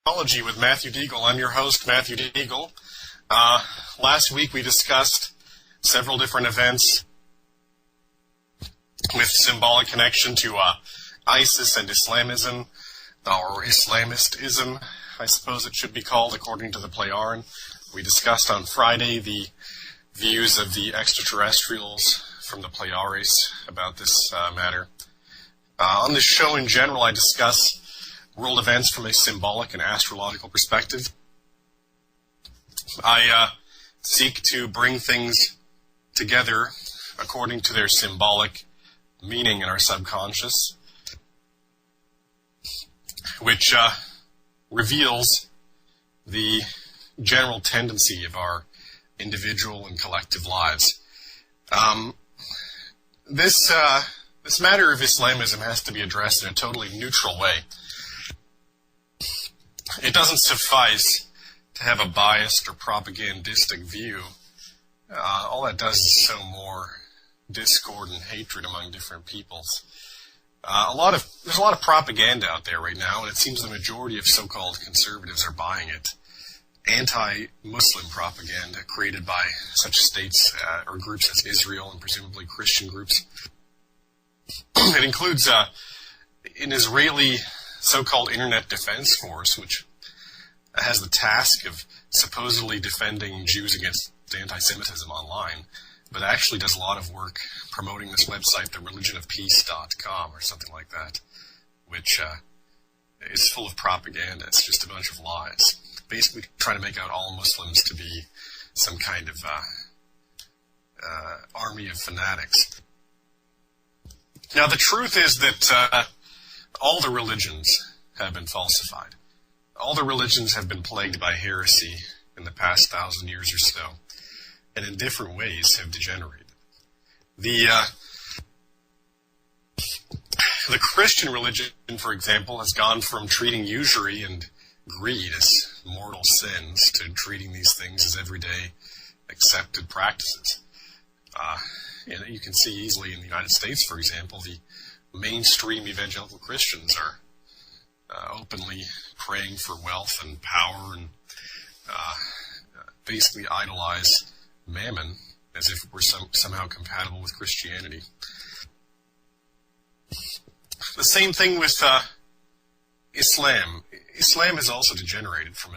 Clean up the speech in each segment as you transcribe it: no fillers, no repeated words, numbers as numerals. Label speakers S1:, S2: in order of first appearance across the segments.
S1: Astrology with Matthew Deagle. I'm your host, Matthew Deagle. Last week we discussed several different events with symbolic connection to ISIS and Islamism, or Islamistism, I suppose it should be called, according to the Playaran. We discussed on Friday the views of the extraterrestrials from the Playaris about this matter. On this show in general, I discuss world events from a symbolic and astrological perspective. I seek to bring things together according to their symbolic meaning in our subconscious, which reveals the general tendency of our individual and collective lives. This matter of Islamism has to be addressed in a totally neutral way. It doesn't suffice to have a biased or propagandistic view. All that does is sow more discord and hatred among different peoples. There's a lot of propaganda out there right now, and it seems the majority of so-called conservatives are buying it. Anti-Muslim propaganda created by such states or groups as Israel and presumably Christian groups. It includes an Israeli so-called Internet Defense Force, which has the task of supposedly defending Jews against anti-Semitism online, but actually does a lot of work promoting this website, thereligionofpeace.com, or something like that, which is full of propaganda. It's just a bunch of lies, basically trying to make out all Muslims to be some kind of army of fanatics. Now, the truth is that all the religions have been falsified. All the religions have been plagued by heresy in the past 1,000 years or so, and in different ways have degenerated. The Christian religion, for example, has gone from treating usury and greed as mortal sins to treating these things as everyday accepted practices. And you can see easily in the United States, for example, the mainstream evangelical Christians are openly praying for wealth and power and basically idolize mammon as if it were somehow compatible with Christianity. The same thing with Islam. Islam has also degenerated from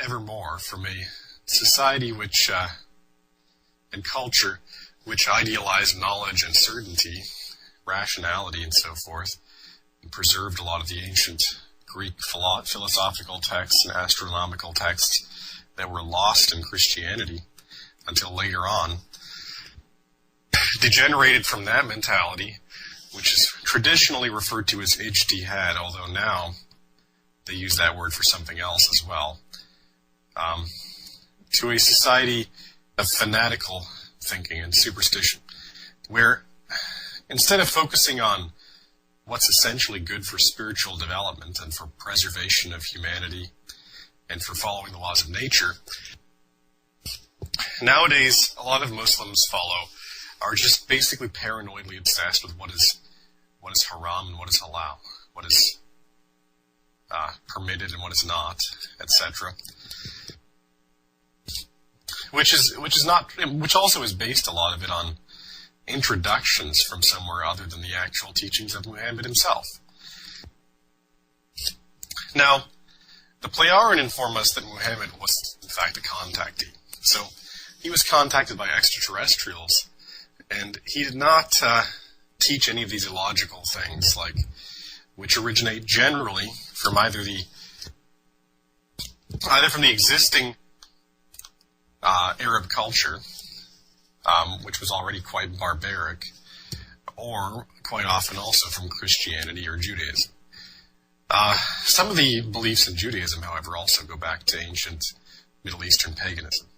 S1: ever more from a society which and culture which idealize knowledge and certainty, rationality, and so forth, and preserved a lot of the ancient Greek philosophical texts and astronomical texts that were lost in Christianity until later on, degenerated from that mentality, which is traditionally referred to as ijtihad, although now they use that word for something else as well, to a society of fanatical thinking and superstition, where instead of focusing on what's essentially good for spiritual development and for preservation of humanity and for following the laws of nature, nowadays a lot of Muslims are just basically paranoidly obsessed with what is haram and what is halal, what is permitted and what is not, etc. Which also is based a lot of it on introductions from somewhere other than the actual teachings of Muhammad himself. Now, the Playaran inform us that Muhammad was in fact a contactee. So he was contacted by extraterrestrials, and he did not teach any of these illogical things, which originate generally from either from the existing Arab culture, which was already quite barbaric, or quite often also from Christianity or Judaism. Some of the beliefs in Judaism, however, also go back to ancient Middle Eastern paganism.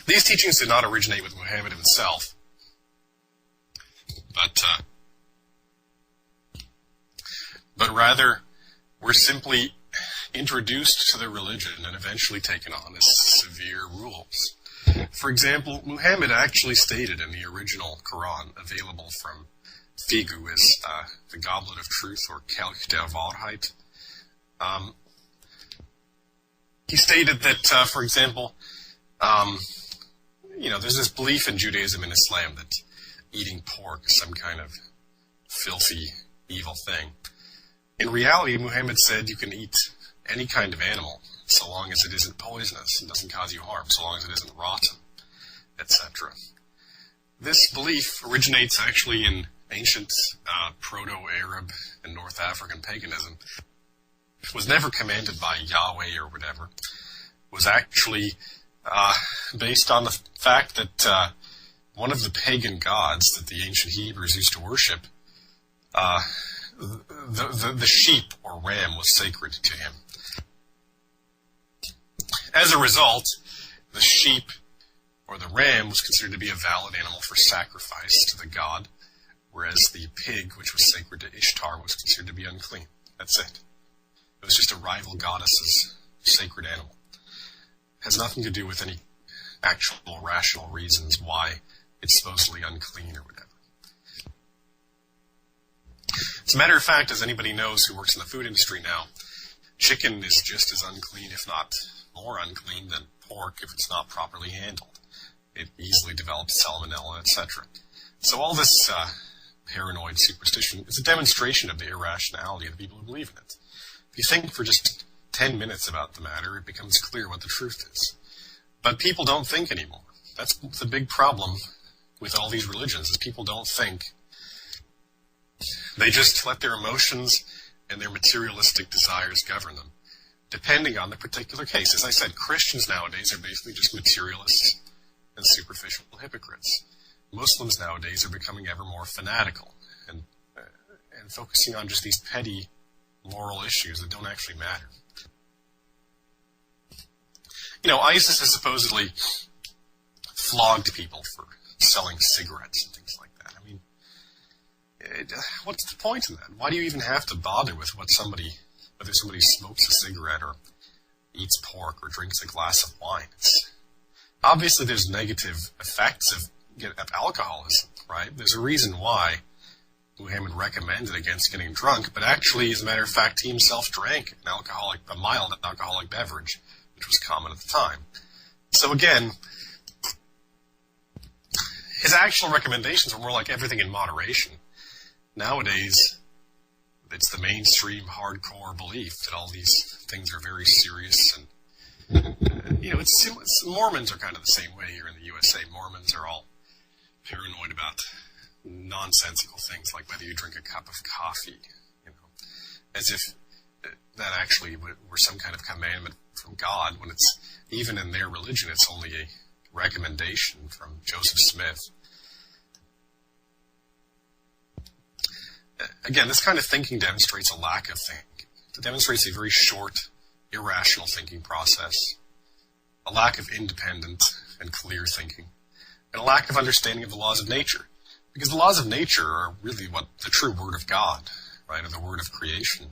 S1: These teachings did not originate with Muhammad himself, but rather were simply introduced to the religion and eventually taken on as severe rules. For example, Muhammad actually stated in the original Quran, available from Figu is the goblet of truth, or Kelch der Wahrheit. He stated that, for example, there's this belief in Judaism and Islam that eating pork is some kind of filthy, evil thing. In reality, Muhammad said you can eat any kind of animal so long as it isn't poisonous and doesn't cause you harm, so long as it isn't rotten, etc. This belief originates actually in ancient Proto-Arab and North African paganism. It was never commanded by Yahweh or whatever. It was actually based on the fact that one of the pagan gods that the ancient Hebrews used to worship, the sheep or ram was sacred to him. As a result, the sheep or the ram was considered to be a valid animal for sacrifice to the god, whereas the pig, which was sacred to Ishtar, was considered to be unclean. That's it. It was just a rival goddess's sacred animal. It has nothing to do with any actual rational reasons why it's supposedly unclean or whatever. As a matter of fact, as anybody knows who works in the food industry now, chicken is just as unclean, if not more unclean, than pork if it's not properly handled. It easily develops salmonella, etc. So all this paranoid superstition is a demonstration of the irrationality of the people who believe in it. If you think for just 10 minutes about the matter, it becomes clear what the truth is. But people don't think anymore. That's the big problem with all these religions, is people don't think. They just let their emotions and their materialistic desires govern them, depending on the particular case. As I said, Christians nowadays are basically just materialists and superficial hypocrites. Muslims nowadays are becoming ever more fanatical and focusing on just these petty moral issues that don't actually matter. ISIS has supposedly flogged people for selling cigarettes and things like that. I mean, what's the point in that? Why do you even have to bother with whether somebody smokes a cigarette or eats pork or drinks a glass of wine? Obviously, there's negative effects of alcoholism, right? There's a reason why Muhammad recommended against getting drunk, but actually, as a matter of fact, he himself drank a mild alcoholic beverage, which was common at the time. So again, his actual recommendations were more like everything in moderation. Nowadays, it's the mainstream hardcore belief that all these things are very serious, and Mormons are kind of the same way here in the USA. Mormons are all paranoid about nonsensical things like whether you drink a cup of coffee, as if that actually were some kind of commandment from God, when it's, even in their religion, it's only a recommendation from Joseph Smith. Again, this kind of thinking demonstrates a lack of thinking. It demonstrates a very short, irrational thinking process, a lack of independent and clear thinking, and a lack of understanding of the laws of nature. Because the laws of nature are really what the true word of God, right, or the word of creation.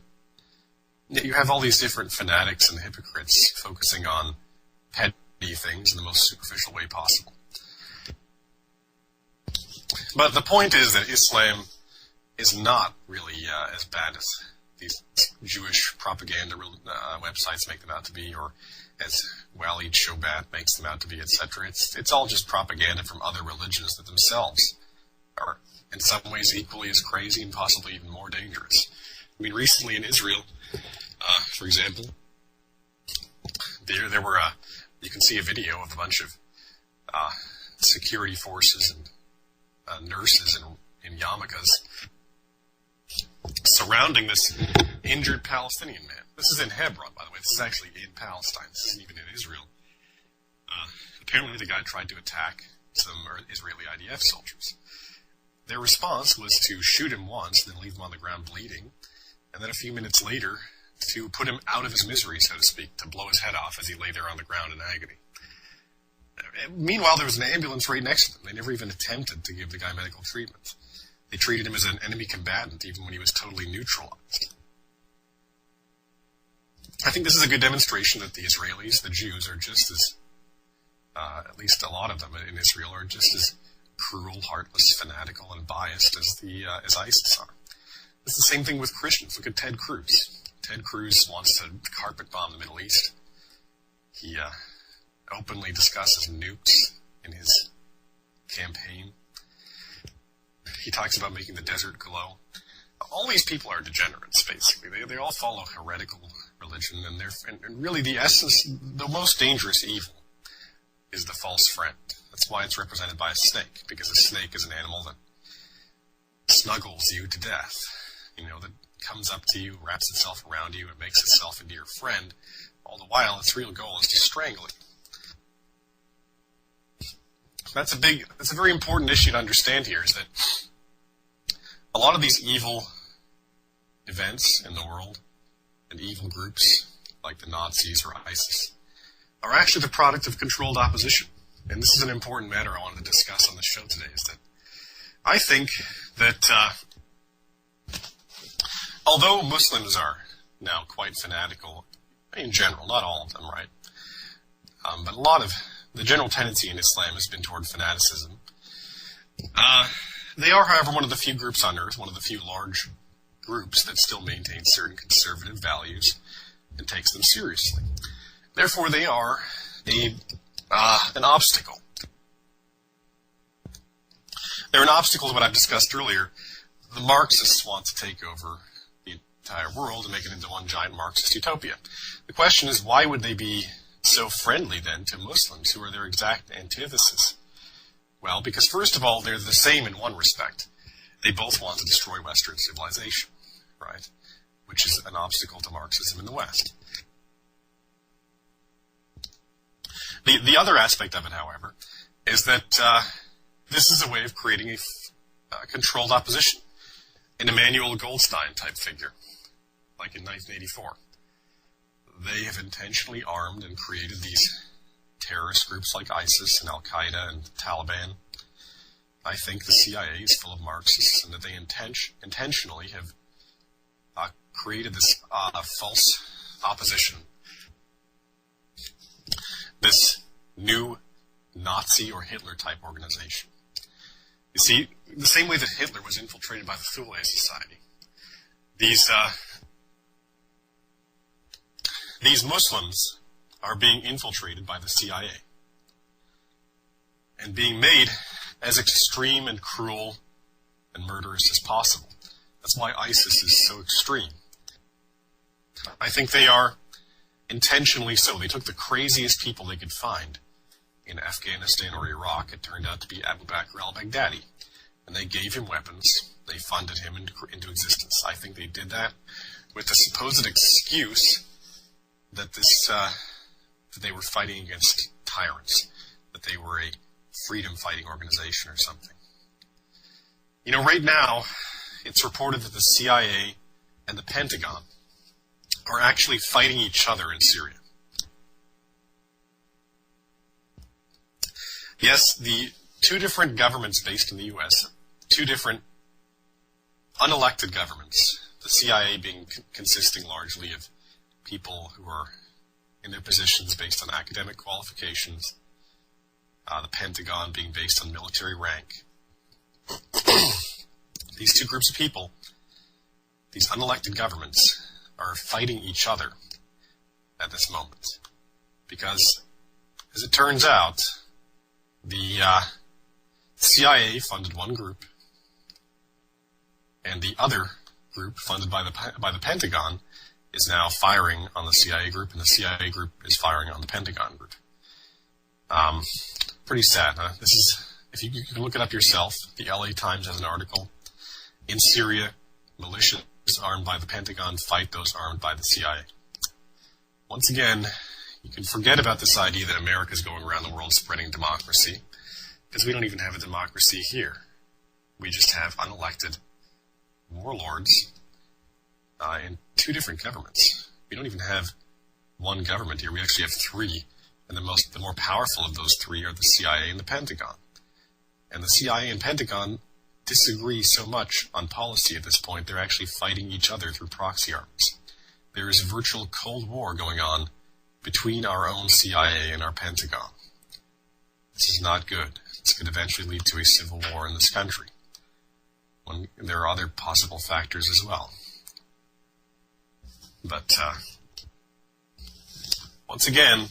S1: Yet you have all these different fanatics and hypocrites focusing on petty things in the most superficial way possible. But the point is that Islam is not really as bad as these Jewish propaganda websites make them out to be, or as Walid Shoebat makes them out to be, etc. It's all just propaganda from other religions that themselves are in some ways equally as crazy and possibly even more dangerous. I mean, recently in Israel, for example, there were you can see a video of a bunch of security forces and nurses in yarmulkes surrounding this injured Palestinian man. This is in Hebron, by the way. This is actually in Palestine. This isn't even in Israel. Apparently the guy tried to attack some Israeli IDF soldiers. Their response was to shoot him once, then leave him on the ground bleeding, and then a few minutes later to put him out of his misery, so to speak, to blow his head off as he lay there on the ground in agony. Meanwhile, there was an ambulance right next to them. They never even attempted to give the guy medical treatment. They treated him as an enemy combatant, even when he was totally neutralized. I think this is a good demonstration that the Israelis, the Jews, are just as, at least a lot of them in Israel, are just as cruel, heartless, fanatical, and biased as ISIS are. It's the same thing with Christians. Look at Ted Cruz. Ted Cruz wants to carpet bomb the Middle East. He openly discusses nukes in his campaign. He talks about making the desert glow. All these people are degenerates, basically. They all follow heretical religion, and really the essence, the most dangerous evil, is the false friend. That's why it's represented by a snake, because a snake is an animal that snuggles you to death. That comes up to you, wraps itself around you, and makes itself into your friend. All the while, its real goal is to strangle you. That's a very important issue to understand here, is that a lot of these evil events in the world and evil groups, like the Nazis or ISIS, are actually the product of controlled opposition. And this is an important matter I wanted to discuss on the show today, is that I think that although Muslims are now quite fanatical, in general, not all of them, right? But a lot of the general tendency in Islam has been toward fanaticism. They are, however, one of the few groups on earth, one of the few large groups that still maintain certain conservative values and takes them seriously. Therefore, they are an obstacle. They're an obstacle to what I've discussed earlier. The Marxists want to take over the entire world and make it into one giant Marxist utopia. The question is, why would they be so friendly then to Muslims, who are their exact antithesis? Well, because first of all, they're the same in one respect. They both want to destroy Western civilization, right? Which is an obstacle to Marxism in the West. The other aspect of it, however, is that this is a way of creating a controlled opposition, an Emmanuel Goldstein type figure, like in 1984. They have intentionally armed and created these terrorist groups like ISIS and Al-Qaeda and Taliban. I think the CIA is full of Marxists, and that they intentionally have created this false opposition, this new Nazi or Hitler-type organization. You see, the same way that Hitler was infiltrated by the Thule Society, these Muslims are being infiltrated by the CIA and being made as extreme and cruel and murderous as possible. That's why ISIS is so extreme. I think they are intentionally so. They took the craziest people they could find in Afghanistan or Iraq. It turned out to be Abu Bakr al-Baghdadi. And they gave him weapons. They funded him into existence. I think they did that with the supposed excuse that that they were fighting against tyrants, that they were a freedom-fighting organization or something. Right now, it's reported that the CIA and the Pentagon are actually fighting each other in Syria. Yes, the two different governments based in the U.S., two different unelected governments, the CIA consisting largely of people who are in their positions based on academic qualifications, the Pentagon being based on military rank. These two groups of people, these unelected governments, are fighting each other at this moment. Because, as it turns out, the CIA funded one group, and the other group, funded by the Pentagon, is now firing on the CIA group, and the CIA group is firing on the Pentagon group. Pretty sad, huh? This is, if you can look it up yourself, the LA Times has an article. In Syria, militias armed by the Pentagon fight those armed by the CIA. Once again, you can forget about this idea that America is going around the world spreading democracy, because we don't even have a democracy here. We just have unelected warlords in two different governments. We don't even have one government here. We actually have three, and the more powerful of those three are the CIA and the Pentagon. And the CIA and Pentagon disagree so much on policy at this point, they're actually fighting each other through proxy arms. There is a virtual Cold War going on between our own CIA and our Pentagon. This is not good. could eventually lead to a civil war in this country. There are other possible factors as well. But once again,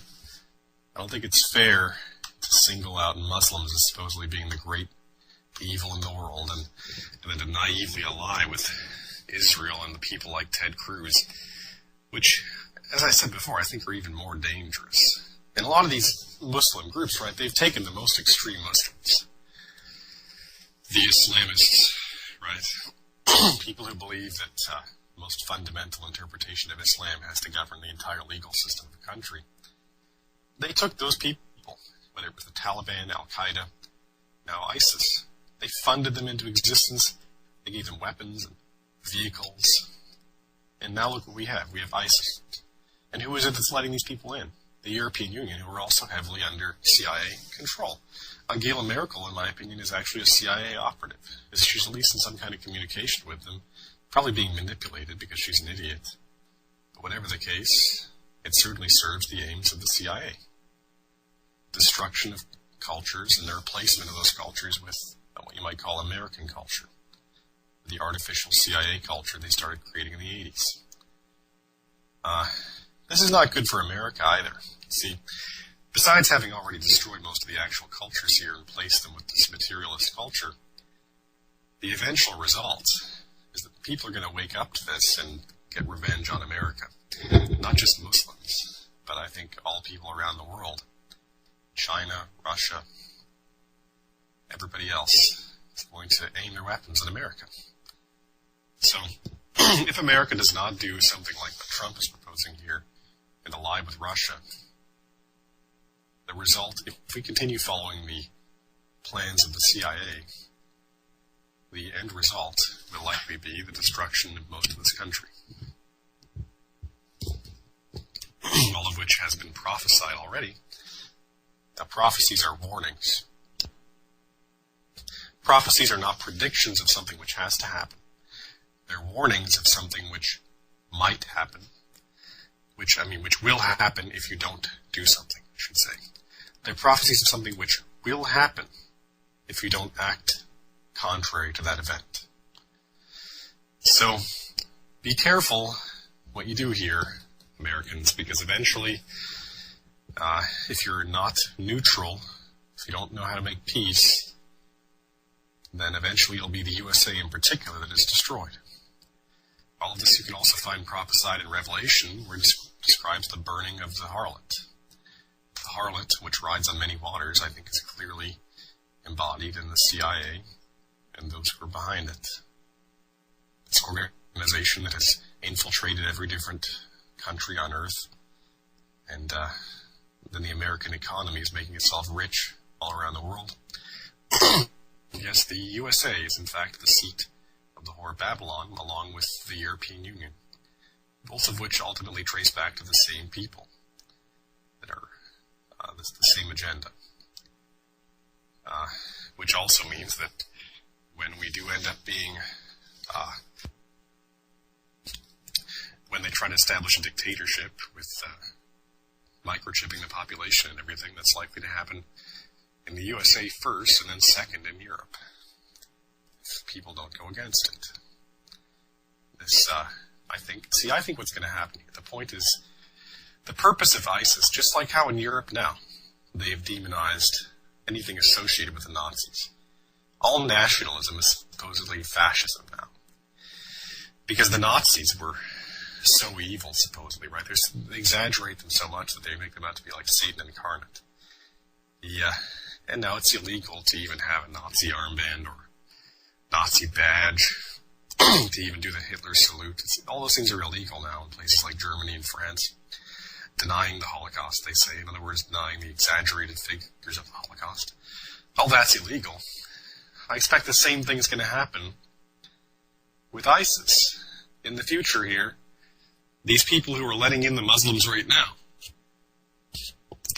S1: I don't think it's fair to single out Muslims as supposedly being the great evil in the world and then to naively ally with Israel and the people like Ted Cruz, which, as I said before, I think are even more dangerous. And a lot of these Muslim groups, right, they've taken the most extreme Muslims, the Islamists, right, people who believe that the most fundamental interpretation of Islam has to govern the entire legal system of the country. They took those people, whether it was the Taliban, Al-Qaeda, now ISIS. They funded them into existence. They gave them weapons and vehicles. And now look what we have. We have ISIS. And who is it that's letting these people in? The European Union, who are also heavily under CIA control. Angela Merkel, in my opinion, is actually a CIA operative. She's at least in some kind of communication with them, probably being manipulated because she's an idiot. But whatever the case, it certainly serves the aims of the CIA. Destruction of cultures and the replacement of those cultures with what you might call American culture. The artificial CIA culture they started creating in the 80s. This is not good for America either. See, besides having already destroyed most of the actual cultures here and placed them with this materialist culture, the eventual result is that people are going to wake up to this and get revenge on America. Not just Muslims, but I think all people around the world. China, Russia, everybody else is going to aim their weapons at America. So, if America does not do something like what Trump is proposing here and ally with Russia, the result, if we continue following the plans of the CIA, the end result will likely be the destruction of most of this country. All of which has been prophesied already. Now, prophecies are warnings. Prophecies are not predictions of something which has to happen. They're warnings of something which might happen, which will happen if you don't do something, I should say. They're prophecies of something which will happen if you don't act contrary to that event. So, be careful what you do here, Americans, because eventually, if you're not neutral, if you don't know how to make peace, then eventually it'll be the USA in particular that is destroyed. All of this you can also find prophesied in Revelation, where it describes the burning of the harlot. The harlot, which rides on many waters, I think is clearly embodied in the CIA and those who are behind it. This organization that has infiltrated every different country on Earth, and then the American economy is making itself rich all around the world. Yes, the USA is in fact the seat of the whore Babylon, along with the European Union, both of which ultimately trace back to the same people that are the same agenda. Which also means that when we do end up being, when they try to establish a dictatorship with microchipping the population and everything, that's likely to happen in the USA first and then second in Europe, if people don't go against it. This, I think what's going to happen here, the point is, the purpose of ISIS, just like how in Europe now, they have demonized anything associated with the Nazis. All nationalism is supposedly fascism now. Because the Nazis were so evil, supposedly, right? They exaggerate them so much that they make them out to be like Satan incarnate. Yeah. And now it's illegal to even have a Nazi armband or Nazi badge, to even do the Hitler salute. All those things are illegal now in places like Germany and France. Denying the Holocaust, they say. In other words, denying the exaggerated figures of the Holocaust. All that's illegal. I expect the same thing is going to happen with ISIS. In the future here, these people who are letting in the Muslims right now,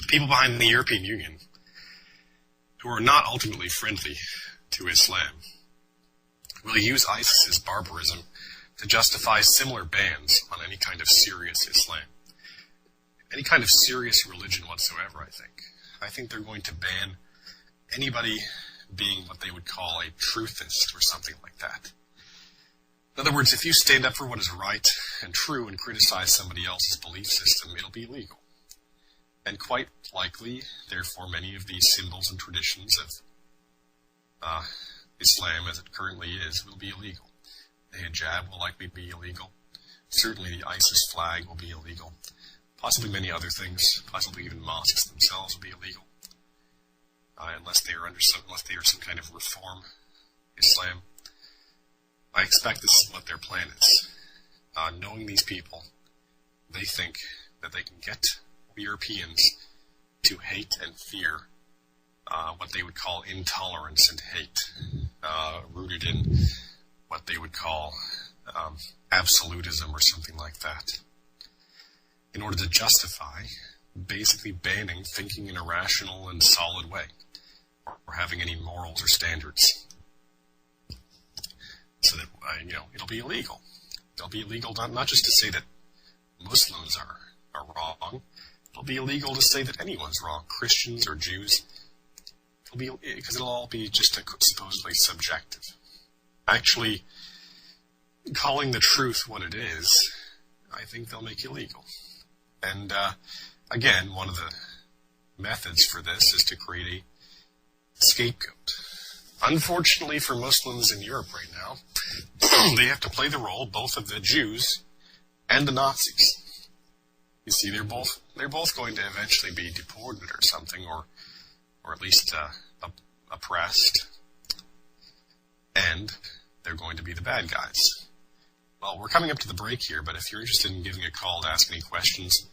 S1: people behind the European Union, who are not ultimately friendly to Islam, will use ISIS's barbarism to justify similar bans on any kind of serious Islam. Any kind of serious religion whatsoever, I think. I think they're going to ban anybody being what they would call a truthist or something like that. In other words, if you stand up for what is right and true and criticize somebody else's belief system, it'll be illegal. And quite likely, therefore, many of these symbols and traditions of Islam, as it currently is, will be illegal. The hijab will likely be illegal. Certainly the ISIS flag will be illegal. Possibly many other things, possibly even mosques themselves will be illegal. Unless they are some kind of reform Islam. I expect this is what their plan is. Knowing these people, they think that they can get Europeans to hate and fear what they would call intolerance and hate, rooted in what they would call absolutism or something like that, in order to justify basically banning thinking in a rational and solid way, or having any morals or standards. So that, it'll be illegal. It'll be illegal not just to say that Muslims are wrong. It'll be illegal to say that anyone's wrong, Christians or Jews. Because it'll all be just supposedly subjective. Actually, calling the truth what it is, I think they'll make illegal. And again, one of the methods for this is to create a scapegoat. Unfortunately for Muslims in Europe right now, they have to play the role both of the Jews and the Nazis. You see, they're both going to eventually be deported or something, or at least oppressed, and they're going to be the bad guys. Well, we're coming up to the break here, but if you're interested in giving a call to ask any questions,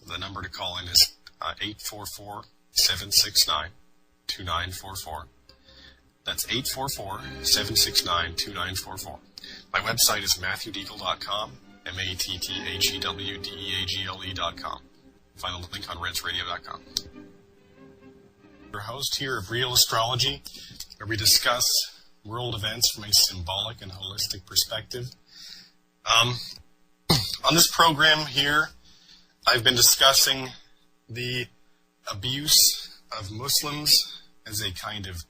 S1: the number to call in is 844-769-2944. That's 844-769-2944. My website is matthewdeagle.com, MATTHEWDEAGLE.com. Find the link on redsradio.com. Your host here of Real Astrology, where we discuss world events from a symbolic and holistic perspective. On this program here, I've been discussing the abuse of Muslims as a kind of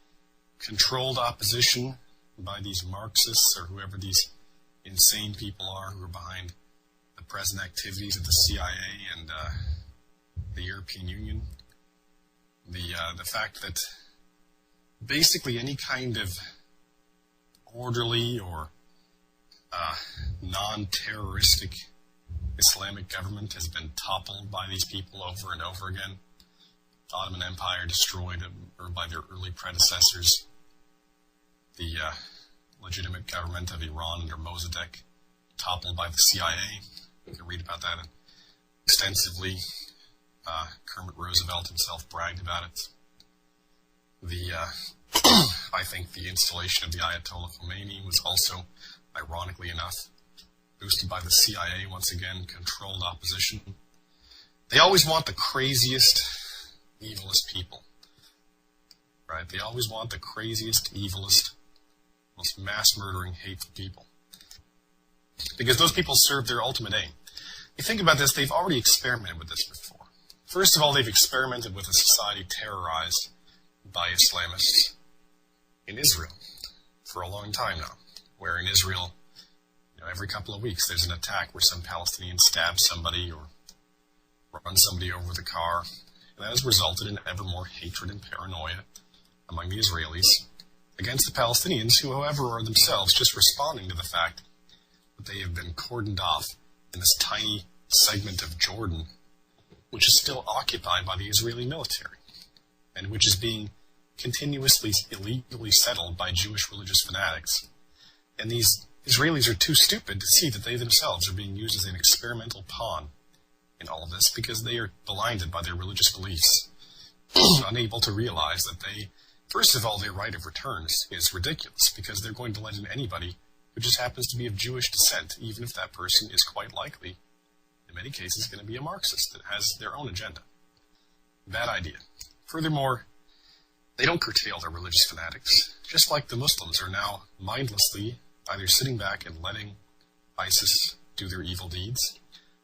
S1: controlled opposition by these Marxists or whoever these insane people are who are behind the present activities of the CIA and the European Union. The fact that basically any kind of orderly or non-terroristic Islamic government has been toppled by these people over and over again. The Ottoman Empire destroyed or by their early predecessors. The legitimate government of Iran under Mossadegh toppled by the CIA. You can read about that extensively. Kermit Roosevelt himself bragged about it. I think the installation of the Ayatollah Khomeini was also, ironically enough, boosted by the CIA, once again, controlled opposition. They always want the craziest, evilest people. Right? They always want the craziest, evilest, most mass-murdering, hateful people. Because those people serve their ultimate aim. You think about this, they've already experimented with this before. First of all, they've experimented with a society terrorized by Islamists in Israel for a long time now, where in Israel, every couple of weeks there's an attack where some Palestinian stabs somebody or runs somebody over with a car, and that has resulted in ever more hatred and paranoia among the Israelis against the Palestinians, who, however, are themselves just responding to the fact that they have been cordoned off in this tiny segment of Jordan, which is still occupied by the Israeli military, and which is being continuously illegally settled by Jewish religious fanatics. And these Israelis are too stupid to see that they themselves are being used as an experimental pawn in all of this, because they are blinded by their religious beliefs, unable to realize that first of all, their right of return is ridiculous, because they're going to let in anybody who just happens to be of Jewish descent, even if that person is quite likely, in many cases, going to be a Marxist that has their own agenda. Bad idea. Furthermore, they don't curtail their religious fanatics, just like the Muslims are now mindlessly either sitting back and letting ISIS do their evil deeds,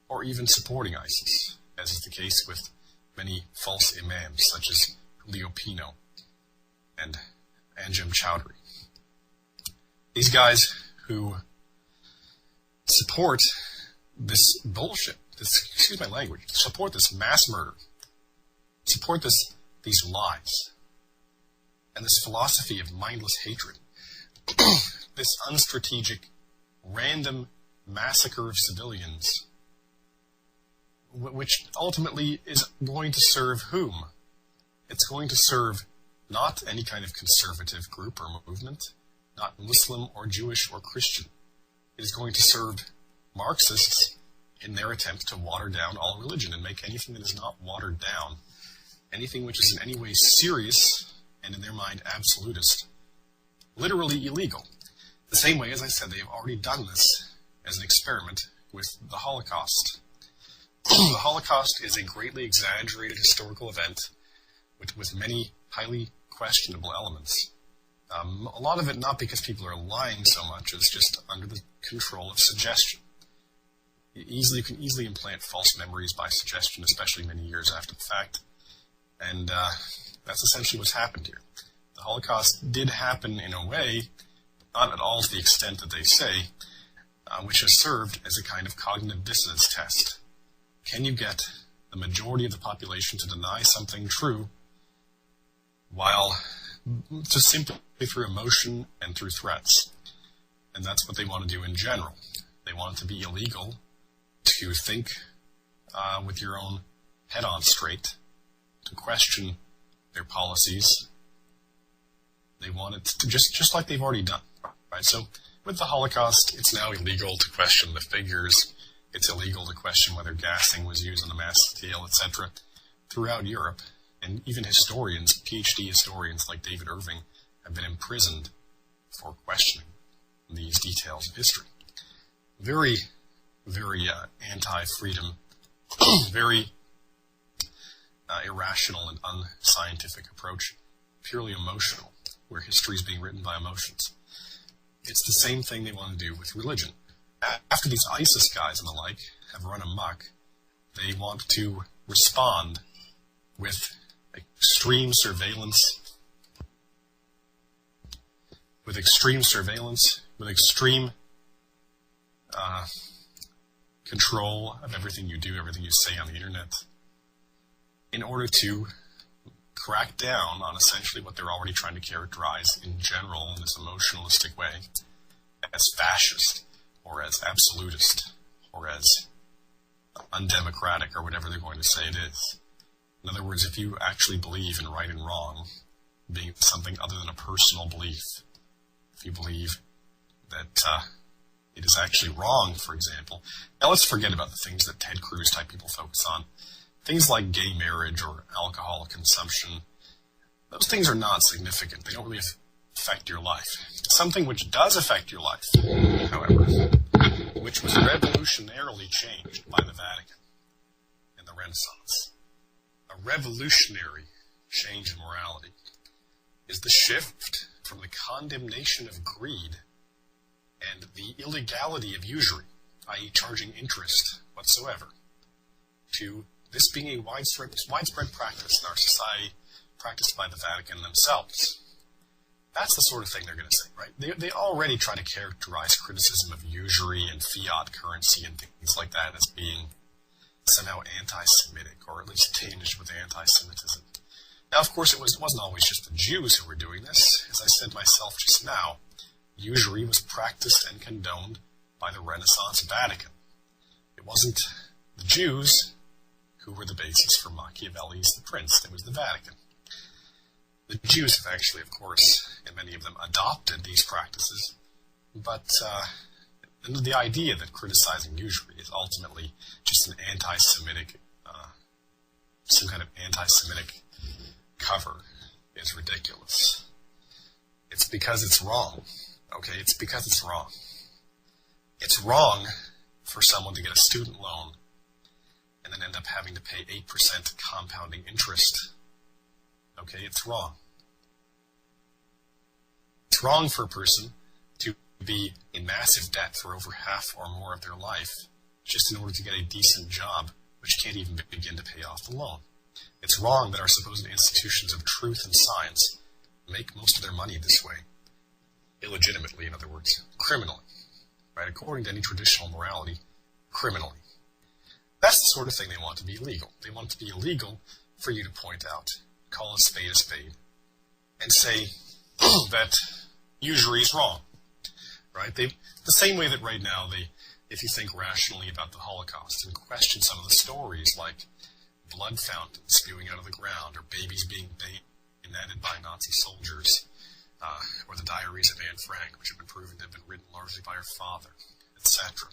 S1: or even supporting ISIS, as is the case with many false imams, such as Julio Pino and Anjem Chowdhury. These guys who support this bullshit, excuse my language, support this mass murder, support these lies, and this philosophy of mindless hatred, this unstrategic, random massacre of civilians, which ultimately is going to serve whom? It's going to serve not any kind of conservative group or movement, not Muslim or Jewish or Christian. It is going to serve Marxists in their attempt to water down all religion and make anything that is not watered down, anything which is in any way serious and in their mind absolutist, literally illegal. The same way, as I said, they have already done this as an experiment with the Holocaust. The Holocaust is a greatly exaggerated historical event with many highly questionable elements. A lot of it not because people are lying so much as just under the control of suggestion. You can easily implant false memories by suggestion, especially many years after the fact. And that's essentially what's happened here. The Holocaust did happen in a way, not at all to the extent that they say, which has served as a kind of cognitive dissonance test. Can you get the majority of the population to deny something true while just simply through emotion and through threats? And that's what they want to do in general. They want it to be illegal to think with your own head on straight, to question their policies. They want it to just like they've already done. Right? So with the Holocaust, it's now illegal to question the figures. It's illegal to question whether gassing was used on a mass scale, etc. Throughout Europe, and even historians, PhD historians like David Irving, have been imprisoned for questioning these details of history. Very, very anti-freedom, very irrational and unscientific approach, purely emotional, where history is being written by emotions. It's the same thing they want to do with religion. After these ISIS guys and the like have run amok, they want to respond with extreme surveillance, with extreme control of everything you do, everything you say on the internet, in order to crack down on essentially what they're already trying to characterize in general in this emotionalistic way as fascist, or as absolutist, or as undemocratic, or whatever they're going to say it is. In other words, if you actually believe in right and wrong being something other than a personal belief, if you believe that it is actually wrong, for example. Now let's forget about the things that Ted Cruz type people focus on. Things like gay marriage or alcohol consumption, those things are not significant. They don't really affect your life. Something which does affect your life, however, which was revolutionarily changed by the Vatican in the Renaissance, a revolutionary change in morality, is the shift from the condemnation of greed and the illegality of usury, i.e. charging interest whatsoever, to this being a widespread practice in our society, practiced by the Vatican themselves. That's the sort of thing they're going to say, right? They already try to characterize criticism of usury and fiat currency and things like that as being somehow anti-Semitic, or at least tinged with anti-Semitism. Now, of course, it wasn't always just the Jews who were doing this. As I said myself just now, usury was practiced and condoned by the Renaissance Vatican. It wasn't the Jews who were the basis for Machiavelli's The Prince. It was the Vatican. The Jews have actually, of course, and many of them adopted these practices, but the idea that criticizing usury is ultimately just an anti-Semitic, some kind of anti-Semitic cover is ridiculous. It's because it's wrong. Okay, it's because it's wrong. It's wrong for someone to get a student loan and then end up having to pay 8% compounding interest. Okay, it's wrong. It's wrong for a person to be in massive debt for over half or more of their life just in order to get a decent job, which can't even begin to pay off the loan. It's wrong that our supposed institutions of truth and science make most of their money this way. Illegitimately, in other words, criminally. Right? According to any traditional morality, criminally. That's the sort of thing they want to be illegal. They want it to be illegal for you to point out, call a spade, and say that usury is wrong. Right? The same way that right now, if you think rationally about the Holocaust and question some of the stories like blood fountains spewing out of the ground, or babies being bayoneted by Nazi soldiers, or the diaries of Anne Frank, which have been proven to have been written largely by her father, etc.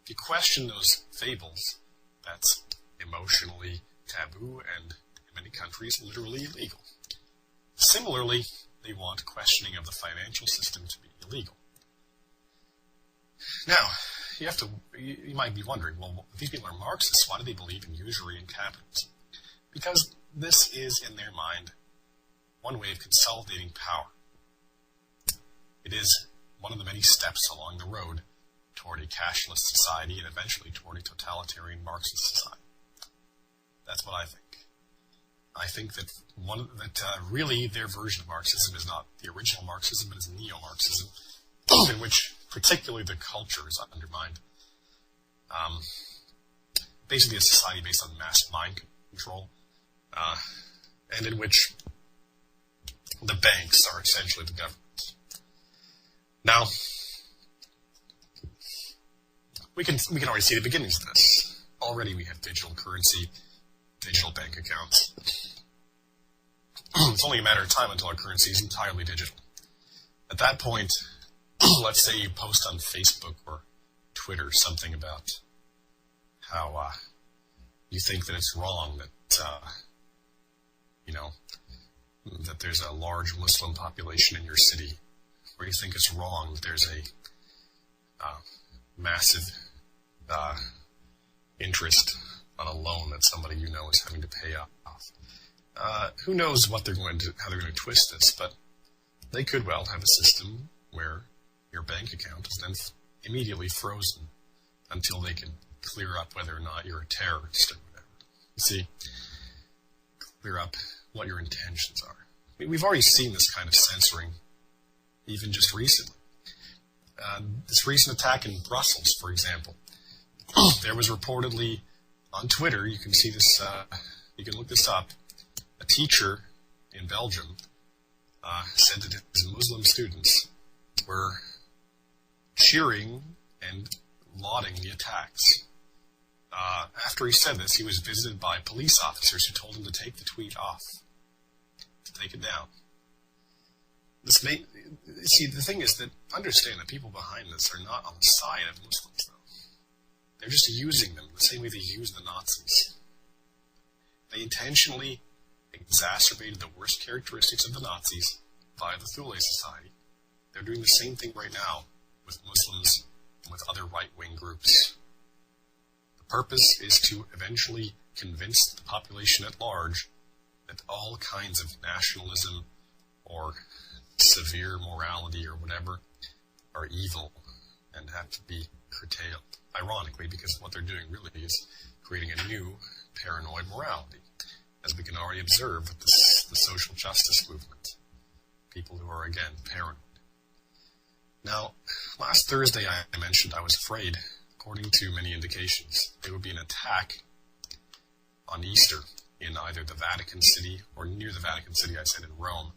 S1: If you question those fables, that's emotionally taboo and, in many countries, literally illegal. Similarly, they want questioning of the financial system to be illegal. Now, you might be wondering, well, if these people are Marxists, why do they believe in usury and capitalism? Because this is, in their mind, one way of consolidating power. It is one of the many steps along the road toward a cashless society and eventually toward a totalitarian Marxist society. That's what I think. I think that really their version of Marxism is not the original Marxism, but is neo-Marxism, in which particularly the culture is undermined. Basically a society based on mass mind control, and in which the banks are essentially the government. Now, we can already see the beginnings of this. Already we have digital currency, digital bank accounts. It's only a matter of time until our currency is entirely digital. At that point, let's say you post on Facebook or Twitter something about how you think that it's wrong that that there's a large Muslim population in your city, or you think it's wrong that there's a massive interest on a loan that somebody you know is having to pay off. Who knows how they're going to twist this, but they could well have a system where your bank account is then immediately frozen until they can clear up whether or not you're a terrorist or whatever. You see, clear up what your intentions are. I mean, we've already seen this kind of censoring even just recently. This recent attack in Brussels, for example, there was reportedly on Twitter, you can see this, you can look this up, a teacher in Belgium said that his Muslim students were cheering and lauding the attacks. After he said this, he was visited by police officers who told him to take the tweet off, to take it down. See, the thing is that understand that people behind this are not on the side of Muslims, though. They're just using them the same way they used the Nazis. They intentionally exacerbated the worst characteristics of the Nazis via the Thule Society. They're doing the same thing right now with Muslims and with other right-wing groups. The purpose is to eventually convince the population at large that all kinds of nationalism or severe morality or whatever are evil and have to be curtailed. Ironically, because what they're doing really is creating a new paranoid morality, as we can already observe with the social justice movement. People who are, again, paranoid. Now, last Thursday I mentioned I was afraid, according to many indications, there would be an attack on Easter in either the Vatican City, or near the Vatican City, I said in Rome,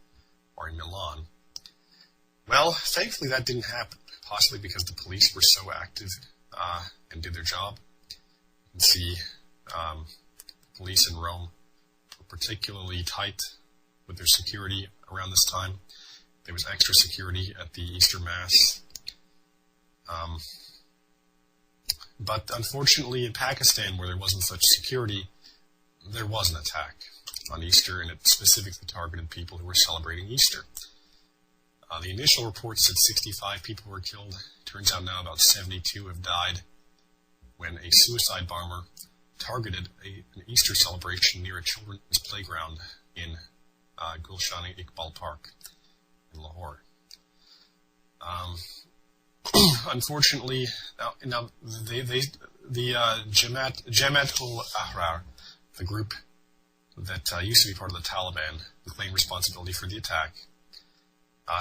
S1: or in Milan. Well, thankfully that didn't happen, possibly because the police were so active and did their job. You can see police in Rome were particularly tight with their security around this time. There was extra security at the Easter Mass. But unfortunately in Pakistan, where there wasn't such security, there was an attack on Easter, and it specifically targeted people who were celebrating Easter. The initial report said 65 people were killed. Turns out now about 72 have died when a suicide bomber targeted an Easter celebration near a children's playground in Gulshan-e-Iqbal Park in Lahore. Unfortunately, now the Jamaat-ul-Ahrar, the group that used to be part of the Taliban, who claimed responsibility for the attack,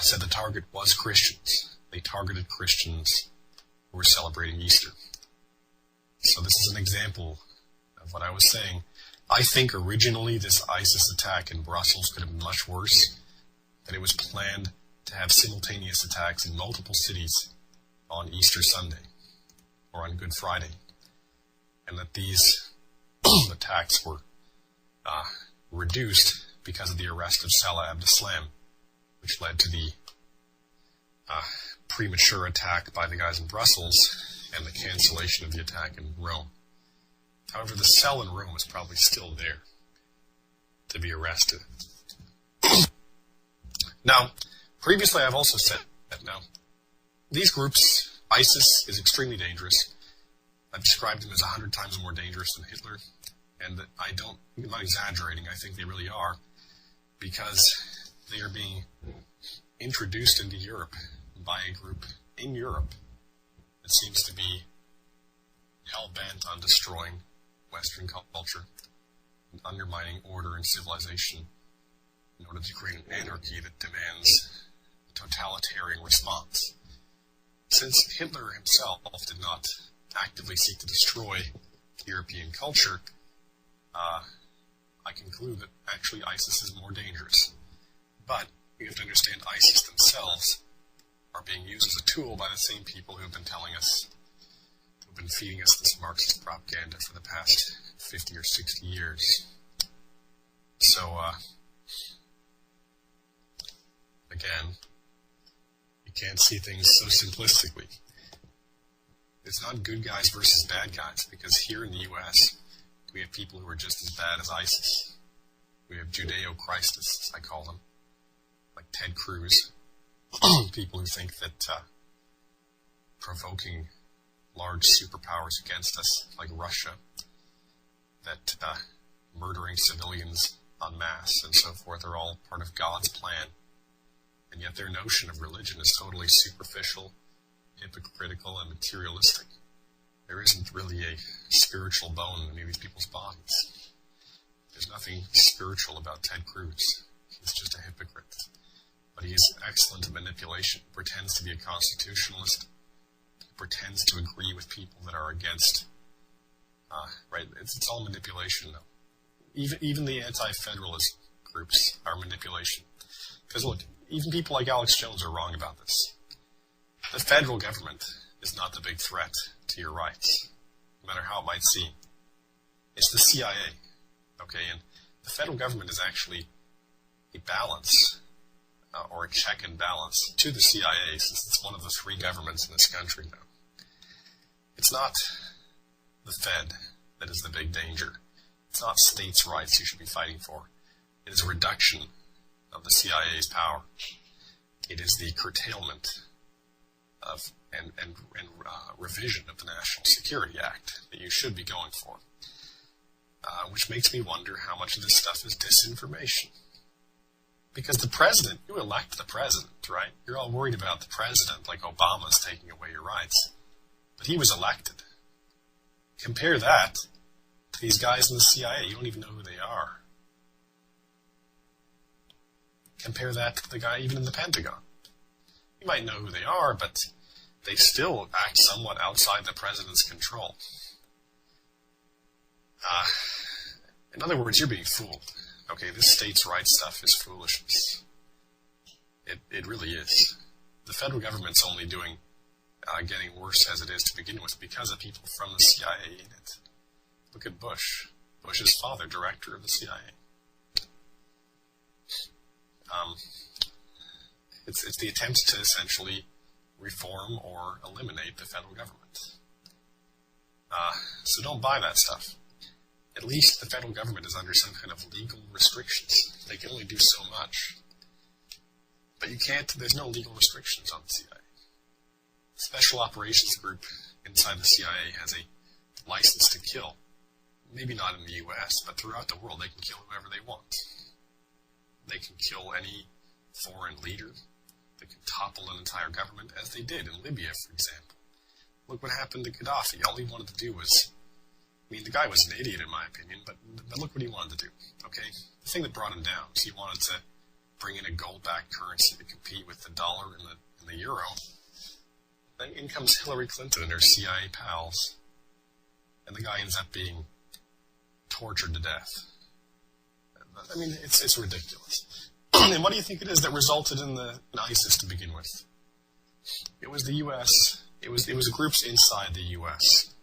S1: said the target was Christians. They targeted Christians who were celebrating Easter. So this is an example of what I was saying. I think originally this ISIS attack in Brussels could have been much worse, that it was planned to have simultaneous attacks in multiple cities on Easter Sunday or on Good Friday, and that these attacks were reduced because of the arrest of Salah Abdeslam, which led to the premature attack by the guys in Brussels and the cancellation of the attack in Rome. However, the cell in Rome is probably still there to be arrested. Now, previously I've also said that now, these groups, ISIS is extremely dangerous. I've described them as 100 times more dangerous than Hitler, and that I'm not exaggerating, I think they really are, because they are being introduced into Europe by a group in Europe that seems to be hell-bent on destroying Western culture and undermining order and civilization in order to create an anarchy that demands a totalitarian response. Since Hitler himself did not actively seek to destroy European culture, I conclude that actually ISIS is more dangerous. But you have to understand ISIS themselves are being used as a tool by the same people who have been telling us, who've been feeding us this Marxist propaganda for the past 50 or 60 years. So, again, you can't see things so simplistically. It's not good guys versus bad guys, because here in the U.S., we have people who are just as bad as ISIS. We have Judeo-Christists, I call them, like Ted Cruz, people who think that provoking large superpowers against us, like Russia, that murdering civilians en masse and so forth are all part of God's plan. And yet their notion of religion is totally superficial, hypocritical, and materialistic. There isn't really a spiritual bone in any of these people's bodies. There's nothing spiritual about Ted Cruz. He's just a hypocrite. But he is excellent at manipulation. He pretends to be a constitutionalist. He pretends to agree with people that are against. Right? It's all manipulation, though. Even the anti-federalist groups are manipulation. Because look, even people like Alex Jones are wrong about this. The federal government is not the big threat to your rights, no matter how it might seem. It's the CIA, okay? And the federal government is actually a balance, or a check and balance to the CIA, since it's one of the three governments in this country now. It's not the Fed that is the big danger. It's not states' rights you should be fighting for. It is a reduction of the CIA's power. It is the curtailment of and revision of the National Security Act that you should be going for, which makes me wonder how much of this stuff is disinformation. Because the president, you elect the president, right? You're all worried about the president, like Obama's taking away your rights. But he was elected. Compare that to these guys in the CIA. You don't even know who they are. Compare that to the guy even in the Pentagon. You might know who they are, but they still act somewhat outside the president's control. In other words, you're being fooled. Okay, this states' rights stuff is foolishness. It really is. The federal government's only getting worse as it is to begin with because of people from the CIA in it. Look at Bush. Bush's father, director of the CIA. It's the attempt to essentially reform or eliminate the federal government. So don't buy that stuff. At least the federal government is under some kind of legal restrictions. They can only do so much. But you can't, there's no legal restrictions on the CIA. The Special Operations Group inside the CIA has a license to kill. Maybe not in the U.S., but throughout the world they can kill whoever they want. They can kill any foreign leader. They can topple an entire government, as they did in Libya, for example. Look what happened to Gaddafi. All he wanted to do was, the guy was an idiot in my opinion, but look what he wanted to do, okay? The thing that brought him down was he wanted to bring in a gold-backed currency to compete with the dollar and the euro. Then in comes Hillary Clinton and her CIA pals, and the guy ends up being tortured to death. I mean, it's ridiculous. And what do you think it is that resulted in ISIS to begin with? It was the U.S. It was groups inside the U.S.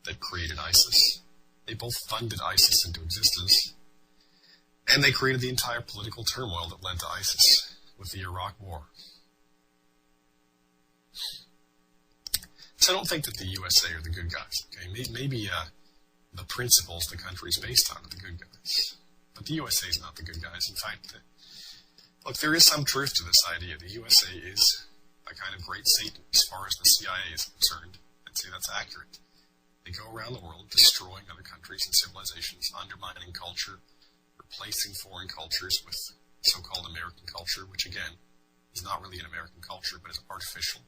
S1: that created ISIS. They both funded ISIS into existence, and they created the entire political turmoil that led to ISIS with the Iraq War. So I don't think that the USA are the good guys. Okay, maybe the principles the country is based on are the good guys, but the USA is not the good guys. In fact, look, there is some truth to this idea. The USA is a kind of great Satan as far as the CIA is concerned. I'd say that's accurate. They go around the world destroying other countries and civilizations, undermining culture, replacing foreign cultures with so-called American culture, which again is not really an American culture, but is artificial,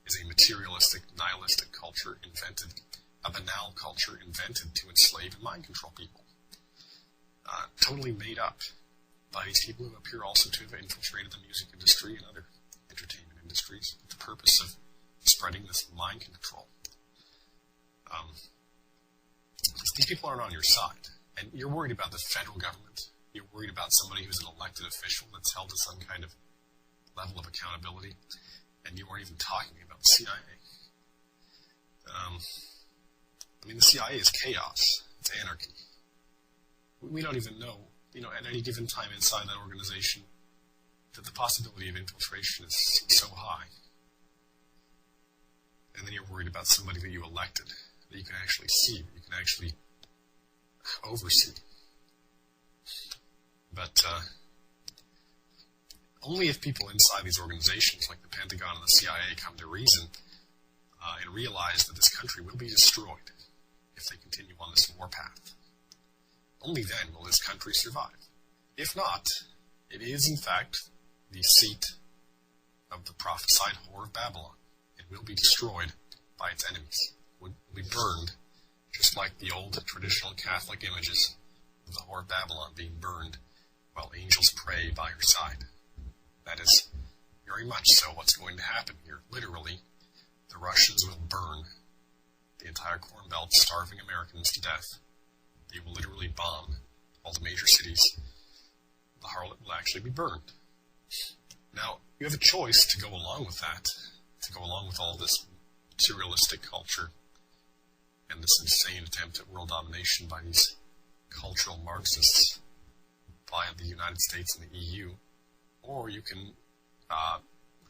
S1: is a materialistic, nihilistic culture invented, a banal culture invented to enslave and mind control people. Totally made up by these people who appear also to have infiltrated the music industry and other entertainment industries with the purpose of spreading this mind control. These people aren't on your side, and you're worried about the federal government. You're worried about somebody who's an elected official that's held to some kind of level of accountability, and you weren't even talking about the CIA. I mean, the CIA is chaos. It's anarchy. We don't even know, at any given time inside that organization, that the possibility of infiltration is so high. And then you're worried about somebody that you elected, that you can actually see, that you can actually oversee. But only if people inside these organizations, like the Pentagon and the CIA, come to reason and realize that this country will be destroyed if they continue on this warpath. Only then will this country survive. If not, it is in fact the seat of the prophesied whore of Babylon. It will be destroyed by its enemies. It will be burned, just like the old traditional Catholic images of the whore of Babylon being burned while angels pray by her side. That is very much so what's going to happen here. Literally, the Russians will burn the entire Corn Belt, starving Americans to death. They will literally bomb all the major cities. The harlot will actually be burned. Now, you have a choice to go along with that, to go along with all this materialistic culture and this insane attempt at world domination by these cultural Marxists via the United States and the EU, or you can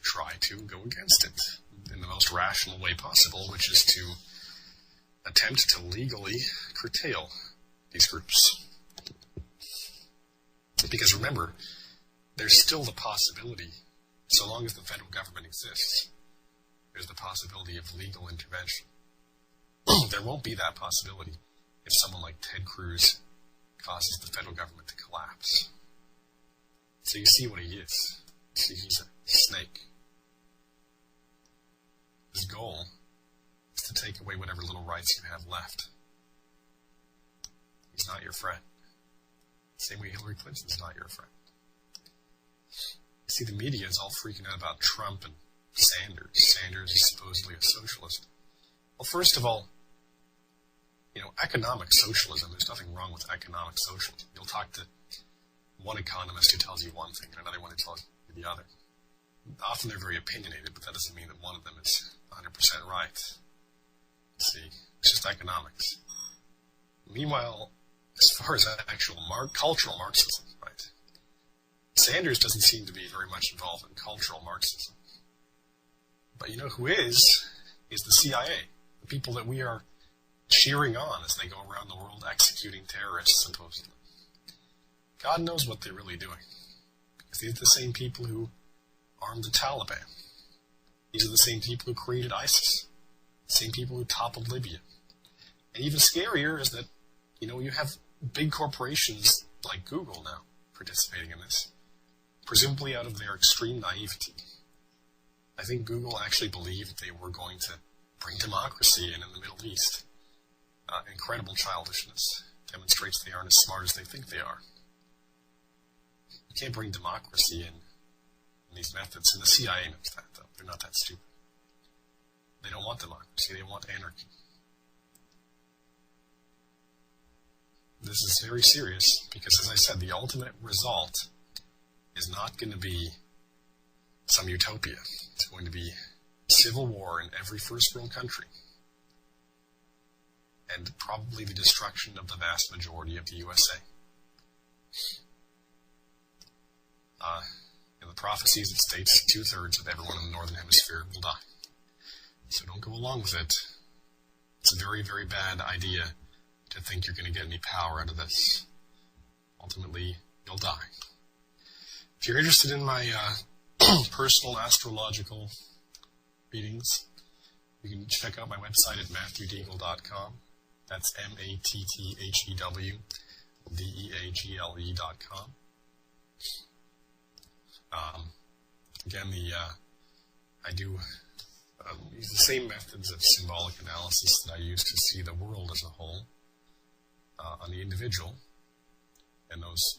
S1: try to go against it in the most rational way possible, which is to attempt to legally curtail these groups. Because remember, there's still the possibility, so long as the federal government exists, there's the possibility of legal intervention. There won't be that possibility if someone like Ted Cruz causes the federal government to collapse. So you see what he is. See, he's a snake. His goal is to take away whatever little rights you have left. He's not your friend. Same way Hillary Clinton's not your friend. You see, the media is all freaking out about Trump and Sanders. Sanders is supposedly a socialist. Well, first of all, economic socialism, there's nothing wrong with economic socialism. You'll talk to one economist who tells you one thing and another one who tells you the other. Often they're very opinionated, but that doesn't mean that one of them is 100% right. See, it's just economics. Meanwhile, as far as actual cultural Marxism, right, Sanders doesn't seem to be very much involved in cultural Marxism. But you know who is the CIA, the people that we are cheering on as they go around the world executing terrorists, supposedly. God knows what they're really doing. Because these are the same people who armed the Taliban. These are the same people who created ISIS. The same people who toppled Libya. And even scarier is that, you have big corporations like Google now participating in this, presumably out of their extreme naivety. I think Google actually believed they were going to bring democracy in the Middle East. Incredible childishness. Demonstrates they aren't as smart as they think they are. You can't bring democracy in these methods, and the CIA knows that, though. They're not that stupid. They don't want democracy, they want anarchy. This is very serious because, as I said, the ultimate result is not going to be some utopia. It's going to be civil war in every first world country, and probably the destruction of the vast majority of the USA. In the prophecies, it states 2/3 of everyone in the Northern Hemisphere will die. So don't go along with it. It's a very, very bad idea to think you're going to get any power out of this. Ultimately, you'll die. If you're interested in my personal astrological readings, you can check out my website at matthewdeagle.com. That's MatthewDeagle.com. Again, I do use the same methods of symbolic analysis that I use to see the world as a whole on the individual, and those